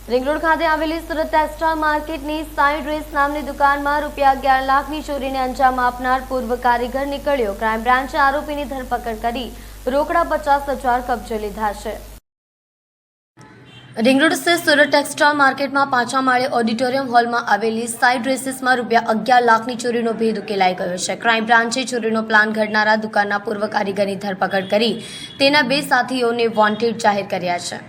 Ring road खाते आवेली सूरत textile मार्केटनी Sai dress नामनी दुकाનમાં રૂપિયા 11 લાખની ચોરીને અંજામ આપનાર પૂર્વ કારીગર નીકળ્યો। ક્રાઇમ બ્રાન્ચે આરોપીની ધરપકડ કરી રોકડા 50,000 કબજે લીધા છે। रिंग रोड स्थित सूरत टेक्सटाइल मार्केट में पांचमा माळे ऑडिटोरियम हॉल में आवेली साई ड्रेसेस में रूपिया 11 लाखनी चोरीनो भेद उकेलाई गयो है। क्राइम ब्रांचे चोरीनो प्लान घडनारा दुकानना पूर्व कारीगરની ધરપકડ કરી તેના બે સાથીઓને વોન્ટેડ જાહેર કર્યા છે।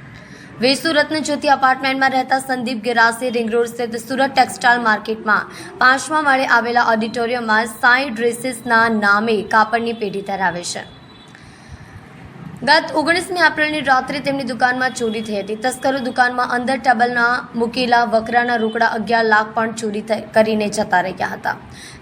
વેસુ રત્નજ્યોતિ અપાર્ટમેન્ટમાં રહેતા સંદીપ ગેરાસે रिंग रोड स्थित सूरत टेक्सटाइल मार्केट में पांचमा माळे आवेला ऑडिटोरियम में साई ड्रेसेसना नामे कापड़नी पेઢી धरावे छे। गत 19 एप्रिलनी रात्रे तेमनी दुकान में चोरी थई हती। तस्करो दुकान में अंदर टेबलना मूकेला वकराना रोकड़ा 11 लाख पण चोरी करीने जता रह्या हता।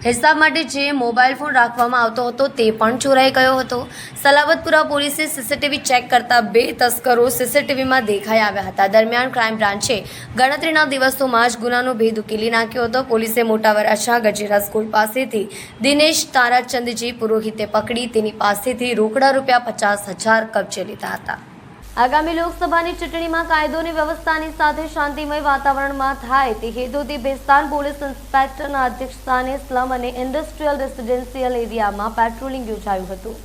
हिसाब माटे जे मोबाइल फोन राखवामां आवतो हतो ते पण चोराई गयो हतो। सलावतपुरा पोलीसे सीसीटीवी चेक करता बे तस्करो सीसीटीवी में देखाई आव्या हता। दरमियान क्राइम ब्रांचे गणतरीना दिवसोमां ज गुनानो भेद उकेली नाख्यो हतो। पोलीसे मोटा वराछा गजेरा स्कूल पासेथी दिनेश ताराचंदजी पुरोहिते पकड़ी तेनी पासेथी रोकड़ा रूपिया 50,000 कब्जे लीधा हता। आगामी लोकसभाની ચૂંટણીમાં કાયદો અને વ્યવસ્થાની સાથે શાંતિમય વાતાવરણમાં થાય તે હેતુથી ભેસ્તાન પોલીસ ઇન્સ્પેક્ટરના અધ્યક્ષસ્થાને સ્લમ અને ઇન્ડસ્ટ્રીયલ રેસિડેન્શિયલ એરિયામાં પેટ્રોલિંગ યોજાયું હતું।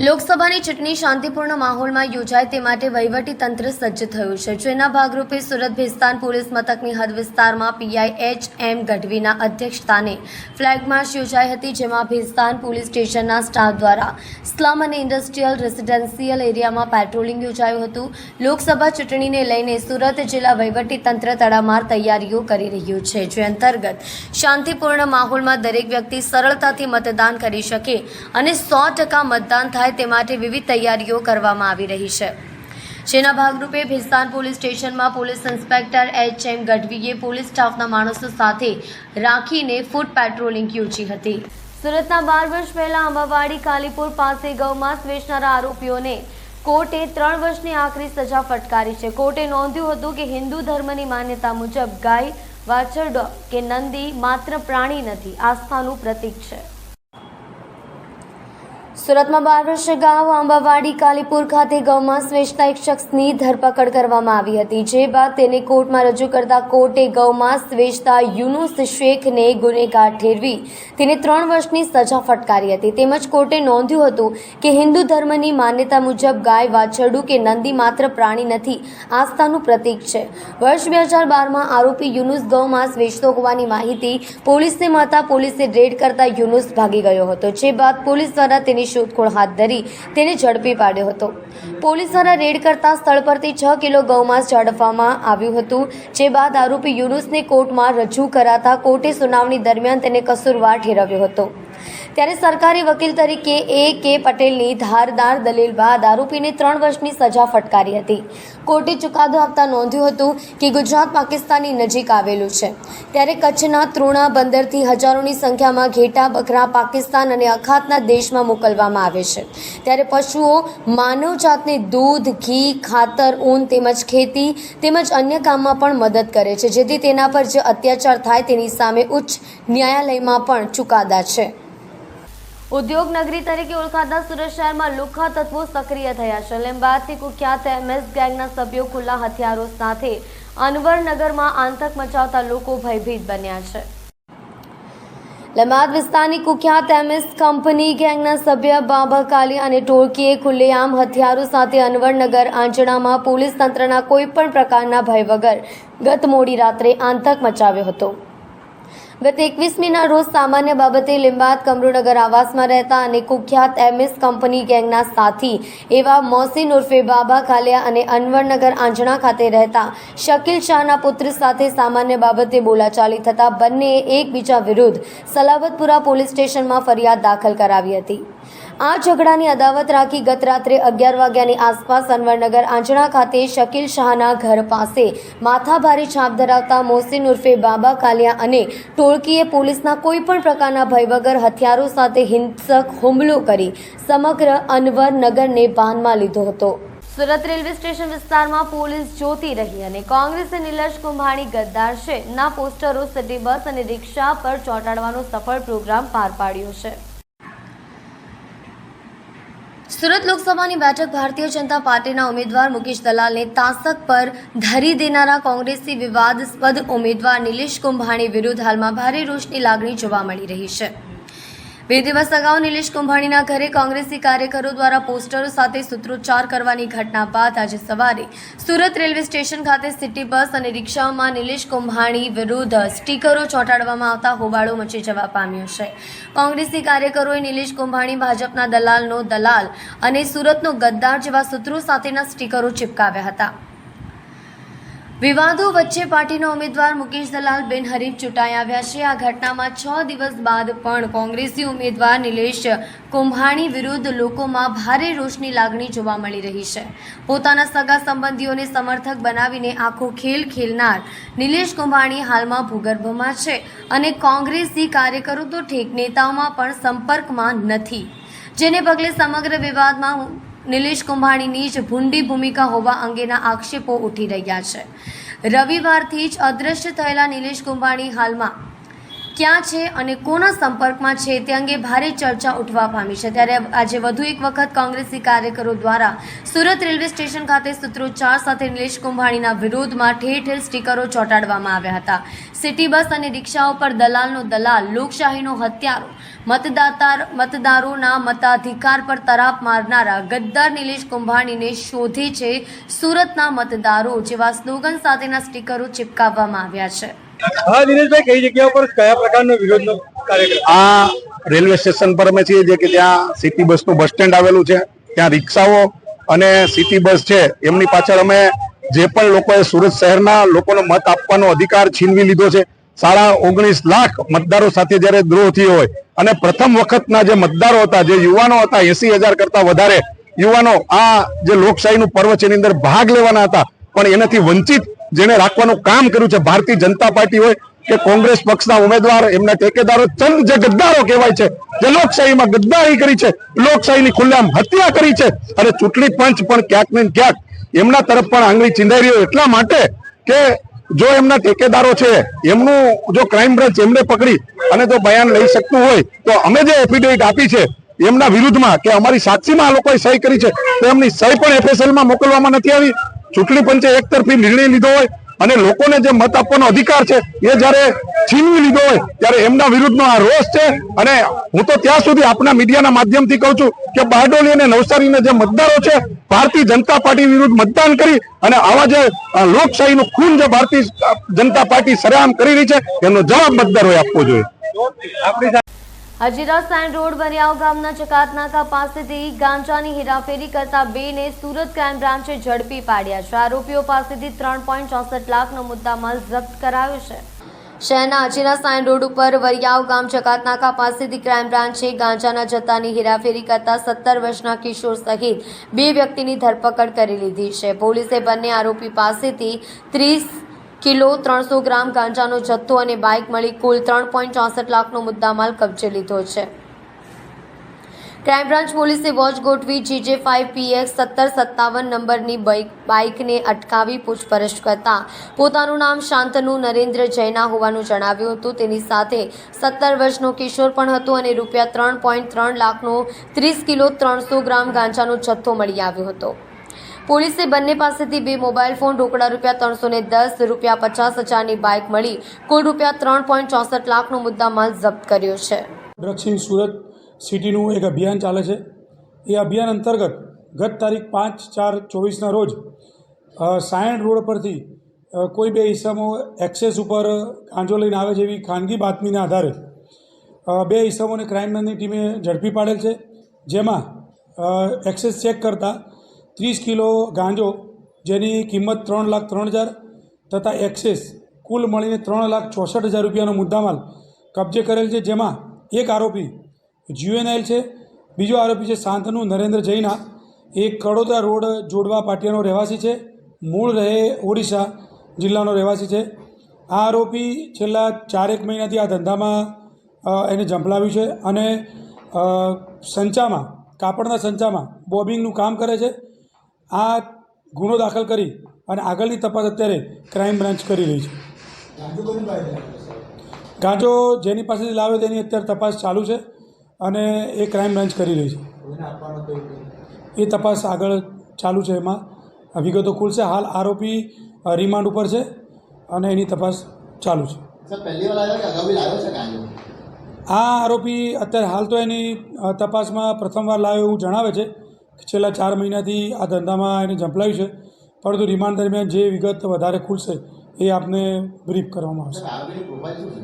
લોકસભાની ચૂંટણી શાંતિપૂર્ણ માહોલમાં યોજાય તે માટે વહીવટી તંત્ર સજ્જ થયું છે। જેના ભાગરૂપે સુરત ભેસ્તાન પોલીસ મથકની હદ વિસ્તારમાં પીઆઈ એચ.એમ. ગઢવીના અધ્યક્ષસ્થાને ફ્લેગ માર્ચ યોજાઈ હતી, જેમાં ભેસ્તાન પોલીસ સ્ટેશનના સ્ટાફ દ્વારા સ્લમ અને ઇન્ડસ્ટ્રીયલ રેસિડેન્શિયલ એરિયામાં પેટ્રોલિંગ યોજાયું હતું। લોકસભા ચૂંટણીને લઈને સુરત જિલ્લા વહીવટી તંત્ર તડામાર તૈયારીઓ કરી રહ્યું છે, જે અંતર્ગત શાંતિપૂર્ણ માહોલમાં દરેક વ્યક્તિ સરળતાથી મતદાન કરી શકે અને 100% મતદાન થાય તે માટે વિવિધ તૈયારીઓ કરવામાં આવી રહી છે। જેના ભાગરૂપે ભેસ્તાન પોલીસ સ્ટેશનમાં પોલીસ ઇન્સ્પેક્ટર એચ.એમ. ગઢવીએ પોલીસ સ્ટાફના માણસો સાથે રાખીને ફૂટ પેટ્રોલિંગ યોજી હતી। સુરતના 12 વર્ષ પહેલા અંબાવાડી કાલીપુર પાસે ગૌમાંસ વેચનારા આરોપીઓને કોર્ટે 3 વર્ષની આકરી સજા ફટકારી છે। કોર્ટે નોંધ્યું હતું કે હિન્દુ ધર્મની માન્યતા મુજબ ગાય, વાછરડો કે નંદી માત્ર પ્રાણી નથી, આસ્થાનું પ્રતીક છે। સુરતમાં 12 વર્ષ અગાઉ અંબાવાડી કાલીપુર ખાતે ગૌમાંસ વેચતા એક શખ્સની ધરપકડ કરવામાં આવી હતી, જે બાદ તેને કોર્ટમાં રજૂ કરતા કોર્ટે ગૌમાંસ વેચતા યુનુસ શેખને ગુનેગાર ઠેરવી તેને 3 વર્ષની સજા ફટકારી હતી। તેમજ કોર્ટે નોંધ્યું હતું કે હિન્દુ ધર્મની માન્યતા મુજબ ગાય, વાછરડું કે નંદી માત્ર પ્રાણી નથી, આસ્થાનું પ્રતીક છે। વર્ષ 2012માં આરોપી યુનુસ ગૌમાંસ વેચતો હોવાની માહિતી પોલીસને મળતા પોલીસે રેડ કરતા યુનુસ ભાગી ગયો હતો, જે બાદ પોલીસ દ્વારા તેની શોધખોળ હાથ ધરી તેને ઝડપી પાડ્યો હતો। પોલીસ દ્વારા રેડ કરતા સ્થળ પરથી 6 કિલો ગૌમાંસ ઝડપવામાં આવ્યું હતું, જે બાદ આરોપી યુનુસને કોર્ટમાં રજૂ કરાતા કોર્ટે સુનાવણી દરમિયાન તેને કસૂરવાર ઠેરવ્યો હતો। ત્યારે સરકારી વકીલ તરીકે એ.કે. પટેલની ધારદાર દલીલ બાદ આરોપીને 3 વર્ષની સજા ફટકારી હતી। કોર્ટે ચુકાદો આપતા નોંધ્યું હતું કે ગુજરાત પાકિસ્તાનની નજીક આવેલું છે, ત્યારે કચ્છના તૃણા બંદરથી હજારોની સંખ્યામાં ઘેટા બકરા પાકિસ્તાન અને અખાતના દેશમાં મોકલવામાં આવે છે। ત્યારે પશુઓ માનવજાતને દૂધ, ઘી, ખાતર, ઊન તેમજ ખેતી તેમજ અન્ય કામમાં પણ મદદ કરે છે, જેથી તેના પર જે અત્યાચાર થાય તેની સામે ઉચ્ચ ન્યાયાલયમાં પણ ચુકાદા છે। ઉદ્યોગ નગરી તરીકે ઓળખાતા સુરત શહેરમાં લુખ્ખા તત્વો સક્રિય થયા છે। લીંબાયતથી કુખ્યાત એમએસ ગેંગના સભ્યો ખુલ્લા હથિયારો સાથે અનવરનગરમાં આતંક મચાવતા લોકો ભયભીત બન્યા છે। લીંબાયત વિસ્તારની કુખ્યાત એમએસ કંપની ગેંગના સભ્ય બાબા કાલી અને ટોળકીએ ખુલ્લેઆમ હથિયારો સાથે અનવરનગર આંચણામાં પોલીસ તંત્રના કોઈપણ પ્રકારના ભય વગર ગત મોડી રાત્રે આતંક મચાવ્યો હતો। ગત 21મીના રોજ સામાન્ય બાબતે લીંબાયત કમરુનગર આવાસમાં રહેતા અને કુખ્યાત એમએસ કંપની ગેંગના સાથી એવા મોહસિન ઉર્ફે બાબા કાલિયા અને અનવરનગર આંજણા ખાતે રહેતા શકીલ શાહના પુત્ર સાથે સામાન્ય બાબતે બોલાચાલી થતા બંનેએ એકબીજા વિરુદ્ધ સલાવતપુરા પોલીસ સ્ટેશનમાં ફરિયાદ દાખલ કરાવી હતી। આ ઝઘડાની અદાવત રાખી ગત રાત્રે 11 વાગ્યાની આસપાસ અનવરનગર આંજણા ખાતે શકીલ શાહના ઘર પાસે માથાભારે છાપ ધરાવતા મોહસિન ઉર્ફે બાબા કાલિયા અને ટોળકીએ પોલીસના કોઈપણ પ્રકારના ભય વગર હથિયારો સાથે હિંસક હુમલો કરી સમગ્ર અનવરનગરને બાનમાં લીધો હતો। સુરત રેલવે સ્ટેશન વિસ્તારમાં પોલીસ જોતી રહી અને કોંગ્રેસે નિલેશ કુંભાણી ગદ્દાર છે ના પોસ્ટરો સિટી બસ અને રિક્ષા પર ચોંટાડવાનો સફળ પ્રોગ્રામ પાર પાડ્યો છે। સુરત લોકસભાની બેઠક ભારતીય જનતા પાર્ટીના ઉમેદવાર મુકેશ દલાલને તાસક પર ધરી દેનારા કોંગ્રેસી વિવાદાસ્પદ ઉમેદવાર નિલેશ કુંભાણી વિરુદ્ધ હાલમાં ભારે રોષની લાગણી જોવા મળી રહી છે। 2 દિવસ અગાઉ નિલેશ કુંભાણીના ઘરે કોંગ્રેસી કાર્યકરો દ્વારા પોસ્ટરો સાથે સૂત્રોચ્ચાર કરવાની ઘટના બાદ આજે સવારે સુરત રેલવે સ્ટેશન ખાતે સિટી બસ અને રિક્ષાઓમાં નિલેશ કુંભાણી વિરુદ્ધ સ્ટીકરો ચોંટાડવામાં આવતા હોબાળો મચી જવા પામ્યો છે। કોંગ્રેસી કાર્યકરોએ નિલેશ કુંભાણી ભાજપના દલાલનો દલાલ અને સુરતનો ગદ્દાર જેવા સૂત્રો સાથેના સ્ટીકરો ચિપકાવ્યા હતા। વિવાદો વચ્ચે પાર્ટીના ઉમેદવાર મુકેશ દલાલ બિનહરીફ ચૂંટાઈ આવ્યા છે। આ ઘટનામાં 6 દિવસ બાદ પણ કોંગ્રેસી ઉમેદવાર નિલેશ કુંભાણી વિરુદ્ધ લોકોમાં ભારે રોષની લાગણી જોવા મળી રહી છે। પોતાના સગા સંબંધીઓને સમર્થક બનાવીને આખો ખેલ ખેલનાર નિલેશ કુંભાણી હાલમાં ભૂગર્ભમાં છે અને કોંગ્રેસી કાર્યકરો તો ઠેક નેતાઓમાં પણ સંપર્કમાં નથી, જેને પગલે સમગ્ર વિવાદમાં નિલેશ કુંભાણીની જ ભૂંડી ભૂમિકા હોવા અંગેના આક્ષેપો ઉઠી રહ્યા છે। રવિવારથી જ અદૃશ્ય થયેલા નિલેશ કુંભાણી હાલમાં ક્યાં છે અને કોના સંપર્કમાં છે તે અંગે ભારે ચર્ચા ઉઠવા પામી છે। ત્યારે આજે વધુ એક વખત કોંગ્રેસી કાર્યકરો દ્વારા સુરત રેલવે સ્ટેશન ખાતે સૂત્રોચ્ચાર સાથે નિલેશ કુંભાણીના વિરોધમાં ઠેર ઠેર સ્ટીકરો ચોંટાડવામાં આવ્યા હતા। સિટી બસ અને રિક્ષાઓ પર દલાલનો દલાલ, લોકશાહીનો હત્યારો, મતદારોના મતાધિકાર પર તરાપ મારનારા ગદ્દાર નિલેશ કુંભાણીને શોધે છે સુરતના મતદારો જેવા સ્લોગન સાથેના સ્ટીકરો ચિપકાવવામાં આવ્યા છે। હા દિનેશભાઈ, કઈ જગ્યા પર કયા પ્રકારનો વિરોધનો કાર્યક્રમ? આ રેલવે સ્ટેશન પર અમે છીએ જે કે ત્યાં સિટી બસનું બસ સ્ટેન્ડ આવેલું છે, ત્યાં રિક્ષાઓ અને સિટી બસ છે એમની પાછળ અમે જે પણ લોકોએ સુરત શહેરના લોકોનો મત આપવાનો અધિકાર છીનવી લીધો છે, 19.5 લાખ મતદારો સાથે જ્યારે દ્રોહ થયો હોય અને પ્રથમ વખતના જે મતદારો હતા, જે યુવાનો હતા, 80,000 કરતા વધારે યુવાનો આ જે લોકશાહીનું પર્વ છે એની અંદર ભાગ લેવાના હતા, પણ એનાથી વંચિત જેને રાખવાનું કામ કર્યું છે ભારતીય જનતા પાર્ટી હોય કે કોંગ્રેસ પક્ષના ઉમેદવાર, એમના ટેકેદારો, ચંદ જે ગદ્દારો કહેવાય છે, જે લોકશાહીમાં ગદ્દારી કરી છે, લોકશાહીની ખુલ્લેઆમ હત્યા કરી છે અને ચૂંટણી પંચ પણ ક્યાંક ને ક્યાંક એમના તરફ પણ આંગળી ચીંધાઈ રહ્યો એટલા માટે કે જો એમના ટેકેદારો છે એમનું જો ક્રાઇમ બ્રાન્ચ એમને પકડી અને જો બયાન લઈ શકતું હોય તો અમે જે એફિડેવિટ આપી છે એમના વિરુદ્ધમાં કે અમારી સાક્ષીમાં આ લોકોએ સહી કરી છે તો એમની સહી પણ એફએસએલમાં મોકલવામાં નથી આવી। ચૂંટણી પંચે એકતરફી નિર્ણય લીધો હોય અને લોકોને જે મત આપવાનો અધિકાર છે એ જ્યારે છીનવી લીધો હોય ત્યારે એમના વિરુદ્ધનો આ રોષ છે। અને હું તો ત્યાં સુધી આપના મીડિયાના માધ્યમથી કહું છું કે બારડોલી અને નવસારીના જે મતદારો છે ભારતીય જનતા પાર્ટી વિરુદ્ધ મતદાન કરી અને આવા જે લોકશાહીનું ખૂન જે ભારતીય જનતા પાર્ટી સરેઆમ કરી રહી છે એનો જવાબ મતદારોએ આપવો જોઈએ। હજીરા સાઇન રોડ બરિયાવ ગામના ચકાતનાકા પાસેથી ગાંજાની હેરાફેરી કરતા 2 ને સુરત ક્રાઇમ બ્રાન્ચે ઝડપી પાડ્યા છે। આરોપીઓ પાસેથી 3.64 લાખનો મુદ્દામાલ જપ્ત કરાયો છે। શહેરના હજીરા સાઇન રોડ ઉપર વરિયાવ ગામ ચકાતનાકા પાસેથી ક્રાઇમ બ્રાન્ચે ગાંજાના જથ્થાની હેરાફેરી કરતા 17 વર્ષના કિશોર સહિત 2 વ્યક્તિની ધરપકડ કરી લીધી છે। પોલીસે બંને આરોપી પાસેથી 30 કિલો 300 ગ્રામ ગાંજાનો જથ્થો અને બાઇક મળી કુલ 3.64 લાખનો મુદ્દામાલ કબજે લીધો છે। ક્રાઇમ બ્રાન્ચ પોલીસે વોચ ગોઠવી GJ5PX 1757 નંબરની બાઇકને અટકાવી પૂછપરછ કરતા પોતાનું નામ શાંતનુ નરેન્દ્ર જૈના હોવાનું જણાવ્યું હતું। તેની સાથે 17 વર્ષનો કિશોર પણ હતો અને રૂપિયા 3.3 લાખનો 30 કિલો 300 ગ્રામ ગાંજાનો જથ્થો મળી આવ્યો હતો। પોલીસે બંને પાસેથી 2 મોબાઈલ ફોન, રોકડા રૂપિયા 310, રૂપિયા 50,000ની બાઇક મળી કુલ રૂપિયા 3.64 લાખનો મુદ્દામાલ જપ્ત કર્યો છે। ડ્રગ્સ ઇન સુરત સિટીનું એક અભિયાન ચાલે છે। એ અભિયાન અંતર્ગત ગત તારીખ 5/4/24ના રોજ સાયણ રોડ પરથી કોઈ 2 ઈસમો એક્સેસ ઉપર ગાંજો લઈને આવે છે એવી ખાનગી બાતમીના આધારે 2 ઈસમોને ક્રાઇમ બ્રાન્ચની ટીમે ઝડપી પાડેલ છે, જેમાં એક્સેસ ચેક કરતાં 30 કિલો ગાંજો જેની કિંમત 3,03,000 તથા એક્સેસ કુલ મળીને 3,64,000 રૂપિયાનો મુદ્દામાલ કબજે કરેલ છે। જેમાં એક આરોપી જ્યુએનઆઈલ છે, બીજો આરોપી છે શાંતનુ નરેન્દ્ર જૈના, એ કડોદરા રોડ જોડવા પાટિયાનો રહેવાસી છે, મૂળ રહે ઓડિશા જિલ્લાનો રહેવાસી છે। આ આરોપી છેલ્લા 4-1 મહિનાથી આ ધંધામાં એને ઝંપલાવ્યું છે અને સંચામાં, કાપડના સંચામાં બોબિંગનું કામ કરે છે। આ ગુનો દાખલ કરી અને આગળની તપાસ અત્યારે ક્રાઇમ બ્રાન્ચ કરી રહી છે। ગાંજો જેની પાસેથી લાવે તેની અત્યારે તપાસ ચાલુ છે અને એ ક્રાઇમ બ્રાન્ચ કરી રહી છે। એ તપાસ આગળ ચાલુ છે. એમાં વિગતો ખુલશે. હાલ આરોપી રિમાન્ડ ઉપર છે અને એની તપાસ ચાલુ છે. સર પહેલી વાર આવ્યો કે અગાઉ બી લાવ્યો છે કાંઈ? આ આરોપી અત્યારે હાલ તો એની તપાસમાં પ્રથમવાર લાવ્યો એવું જણાવે છે. છેલ્લા 4 મહિનાથી આ ધંધામાં એને ઝંપલાવ્યું છે, પરંતુ રિમાન્ડ દરમિયાન જે વિગત વધારે ખુલશે એ આપને બ્રીફ કરવામાં આવશે. સર આરોપીની પ્રોફાઇલ શું છે?